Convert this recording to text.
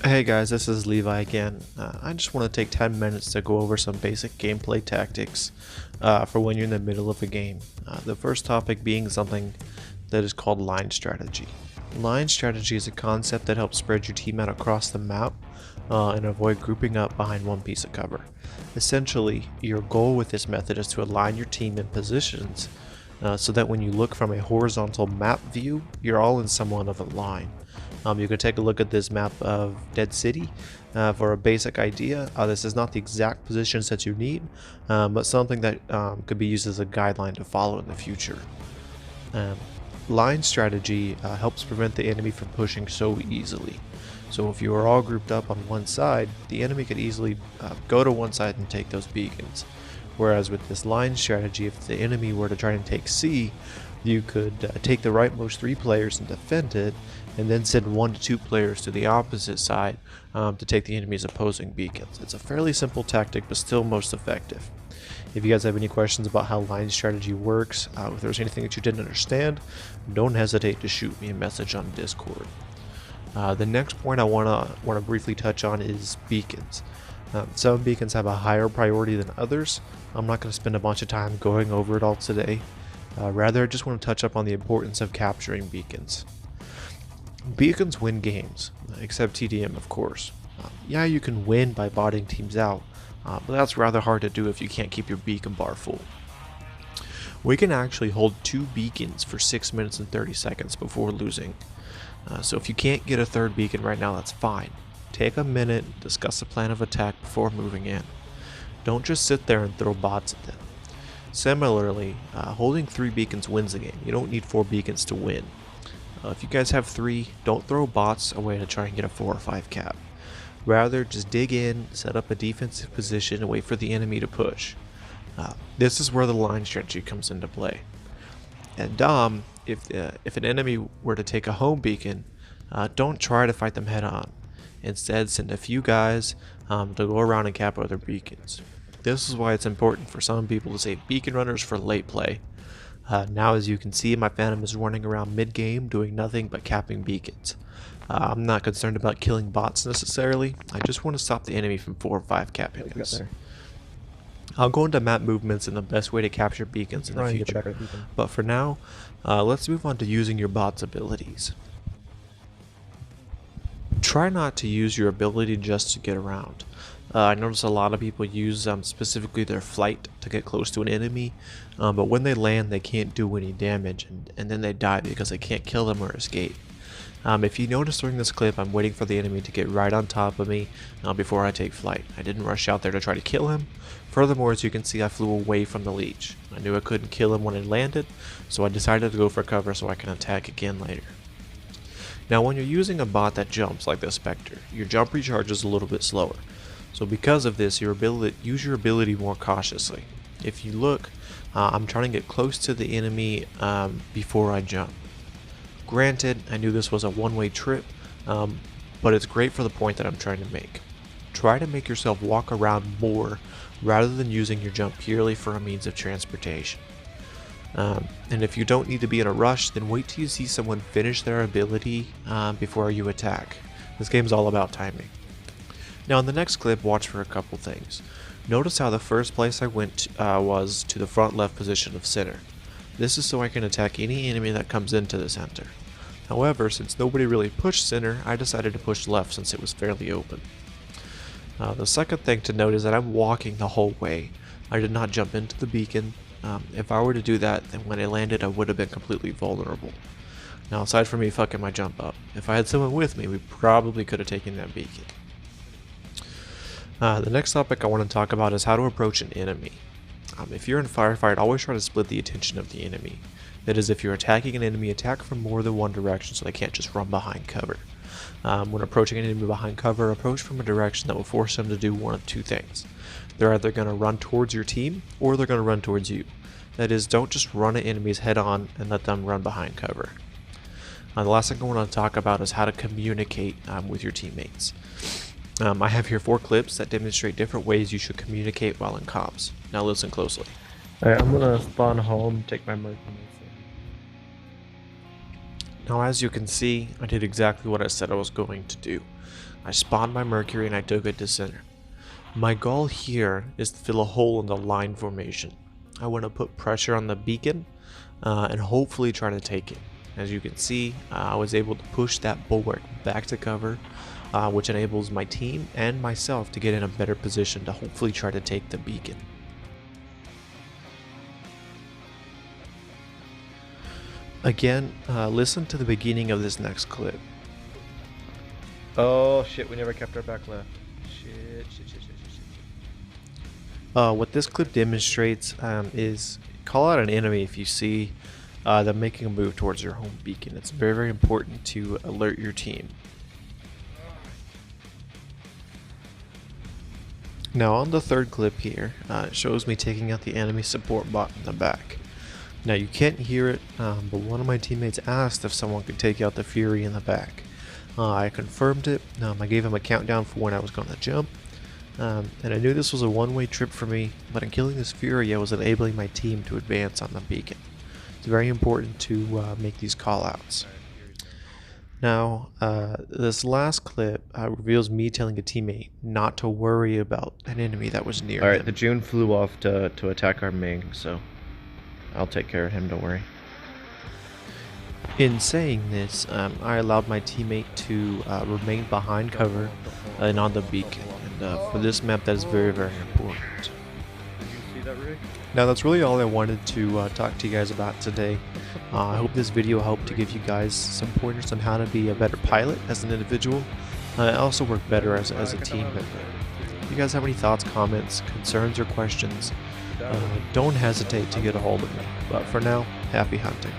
Hey guys, this is Levi again. I just want to take 10 minutes to go over some basic gameplay tactics for when you're in the middle of a game. The first topic being something that is called line strategy. Line strategy is a concept that helps spread your team out across the map and avoid grouping up behind one piece of cover. Essentially, your goal with this method is to align your team in positions so that when you look from a horizontal map view, you're all in somewhat of a line. You can take a look at this map of Dead City for a basic idea. This is not the exact positions that you need, but something that could be used as a guideline to follow in the future. Line strategy helps prevent the enemy from pushing so easily. So if you are all grouped up on one side, the enemy could easily go to one side and take those beacons. Whereas with this line strategy, if the enemy were to try and take C, you could take the rightmost 3 players and defend it, and then send 1 to 2 players to the opposite side to take the enemy's opposing beacons. It's a fairly simple tactic, but still most effective. If you guys have any questions about how line strategy works, if there's anything that you didn't understand, don't hesitate to shoot me a message on Discord. The next point I want to briefly touch on is beacons. Some beacons have a higher priority than others. I'm not going to spend a bunch of time going over it all today. Rather, I just want to touch up on the importance of capturing beacons. Beacons win games, except TDM of course. Yeah, you can win by botting teams out, but that's rather hard to do if you can't keep your beacon bar full. We can actually hold 2 beacons for 6 minutes and 30 seconds before losing. So if you can't get a 3rd beacon right now, that's fine. Take a minute, discuss a plan of attack before moving in. Don't just sit there and throw bots at them. Similarly, holding 3 beacons wins the game. You don't need 4 beacons to win. If you guys have 3, don't throw bots away to try and get a 4 or 5 cap. Rather, just dig in, set up a defensive position, and wait for the enemy to push. This is where the line strategy comes into play. At Dom, if an enemy were to take a home beacon, don't try to fight them head on. Instead, send a few guys to go around and cap other beacons. This is why it's important for some people to save beacon runners for late play. Now, as you can see, my Phantom is running around mid-game doing nothing but capping beacons. I'm not concerned about killing bots necessarily. I just want to stop the enemy from 4 or 5 capping us. I'll go into map movements and the best way to capture beacons in the future. But for now, let's move on to using your bot's abilities. Try not to use your ability just to get around. I notice a lot of people use specifically their flight to get close to an enemy, but when they land they can't do any damage and then they die because they can't kill them or escape. If you notice during this clip, I'm waiting for the enemy to get right on top of me before I take flight. I didn't rush out there to try to kill him. Furthermore, as you can see, I flew away from the leech. I knew I couldn't kill him when it landed, so I decided to go for cover so I can attack again later. Now, when you're using a bot that jumps like the Spectre, your jump recharges a little bit slower. So because of this, use your ability more cautiously. If you look, I'm trying to get close to the enemy before I jump. Granted, I knew this was a one-way trip, but it's great for the point that I'm trying to make. Try to make yourself walk around more rather than using your jump purely for a means of transportation. And if you don't need to be in a rush, then wait till you see someone finish their ability before you attack. This game's all about timing. Now in the next clip, watch for a couple things. Notice how the first place I went was to the front left position of center. This is so I can attack any enemy that comes into the center. However, since nobody really pushed center, I decided to push left since it was fairly open. The second thing to note is that I'm walking the whole way. I did not jump into the beacon. If I were to do that, then when I landed I would have been completely vulnerable. Now aside from me fucking my jump up, if I had someone with me, we probably could have taken that beacon. The next topic I want to talk about is how to approach an enemy. If you're in firefight, always try to split the attention of the enemy. That is, if you're attacking an enemy, attack from more than one direction so they can't just run behind cover. When approaching an enemy behind cover, approach from a direction that will force them to do one of 2 things. They're either going to run towards your team, or they're going to run towards you. That is, don't just run at enemies head on and let them run behind cover. The last thing I want to talk about is how to communicate with your teammates. I have here 4 clips that demonstrate different ways you should communicate while in comms. Now listen closely. Alright, I'm gonna spawn home, take my merchandise. Now as you can see, I did exactly what I said I was going to do. I spawned my Mercury and I took it to center. My goal here is to fill a hole in the line formation. I want to put pressure on the beacon and hopefully try to take it. As you can see, I was able to push that bulwark back to cover, which enables my team and myself to get in a better position to hopefully try to take the beacon. Again, listen to the beginning of this next clip. Oh shit, we never kept our back left. Shit. What this clip demonstrates is call out an enemy if you see them making a move towards your home beacon. It's very, very important to alert your team. Now on the third clip here, it shows me taking out the enemy support bot in the back. Now you can't hear it, but one of my teammates asked if someone could take out the Fury in the back. I confirmed it. I gave him a countdown for when I was going to jump. And I knew this was a one-way trip for me, but in killing this Fury I was enabling my team to advance on the beacon. It's very important to make these callouts. Now, this last clip reveals me telling a teammate not to worry about an enemy that was near Alright, him. the June flew off to attack our Ming, so I'll take care of him, don't worry. In saying this, I allowed my teammate to remain behind cover and on the beacon, and for this map that is very, very important. Did you see that, Rick? Now that's really all I wanted to talk to you guys about today. I hope this video helped to give you guys some pointers on how to be a better pilot as an individual, and also work better as a team member. If you guys have any thoughts, comments, concerns, or questions, don't hesitate to get a hold of me. But for now, happy hunting.